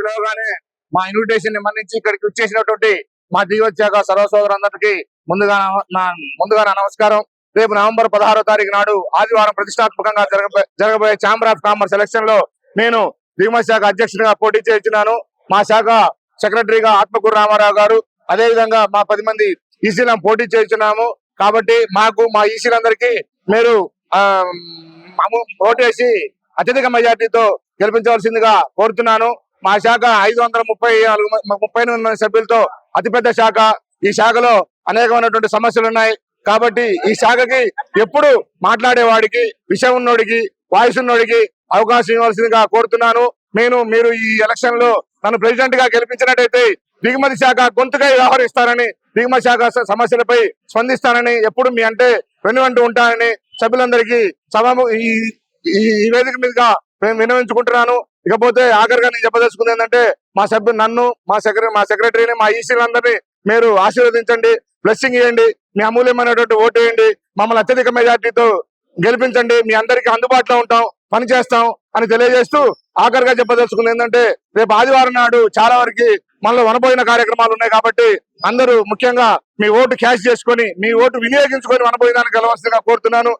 పిలవగానే మా ఇన్విటేషన్ ని మన్నించి ఇక్కడికి వచ్చేసినటువంటి మా జీవోత్సాహ సర్వ సోదరులందరికీ ముందుగా నా నమస్కారం. రేపు నవంబర్ 16వ తారీఖు నాడు ఆదివారం ప్రతిష్టాత్మకంగా జరగబోయే ఛాంబర్ ఆఫ్ కామర్స్ ఎలక్షన్ లో నేను దిగుమతి శాఖ అధ్యక్షుడిగా పోటీ చేస్తున్నాను. మా శాఖ సెక్రటరీగా ఆత్మకూరు రామారావు గారు, అదే విధంగా మా 10 మంది ఈసీలను పోటీ చేస్తున్నాము. కాబట్టి మా ఈసీలందరికీ మీరు ఓటేసి అత్యధిక మెజార్టీతో గెలిపించవలసిందిగా కోరుతున్నాను. మా శాఖ 538 మంది సభ్యులతో అతిపెద్ద శాఖ. ఈ శాఖలో అనేకమైనటువంటి సమస్యలు ఉన్నాయి. కాబట్టి ఈ శాఖకి ఎప్పుడు మాట్లాడేవాడికి, విషయం ఉన్నోడికి, వాయిస్ ఉన్నోడికి అవకాశం ఇవ్వాల్సిందిగా కోరుతున్నాను. మీరు ఈ ఎలక్షన్ లో నన్ను ప్రెసిడెంట్ గా గెలిపించినట్టయితే దిగుమతి శాఖ గొంతుగా వ్యవహరిస్తానని, దిగుమతి శాఖ సమస్యలపై స్పందిస్తానని, ఎప్పుడు మీ అంటే వెన్నంటూ ఉంటానని సభ్యులందరికీ ఈ వేదిక మీదుగా మేము విన్నవించుకుంటున్నాను. ఇకపోతే ఆఖరిగా నేను చెప్పదలుచుకుంది ఏంటంటే మా సెక్రటరీని, మా ఈసీలందరినీ మీరు ఆశీర్వదించండి, బ్లెస్సింగ్ ఇవ్వండి, మీ అమూల్యమైనటువంటి ఓటు వేయండి, మమ్మల్ని అత్యధిక మెజార్టీతో గెలిపించండి. మీ అందరికీ అందుబాటులో ఉంటాం, పనిచేస్తాం అని తెలియజేస్తూ ఆఖరిగా చెప్పదలుచుకుంది ఏంటంటే రేపు ఆదివారం నాడు చాలా వరకు మనలో వనబోయిన కార్యక్రమాలు ఉన్నాయి. కాబట్టి అందరూ ముఖ్యంగా మీ ఓటు క్యాష్ చేసుకొని, మీ ఓటు వినియోగించుకొని వనబోయినానికి వెళ్ళవలసిందిగా కోరుతున్నాను.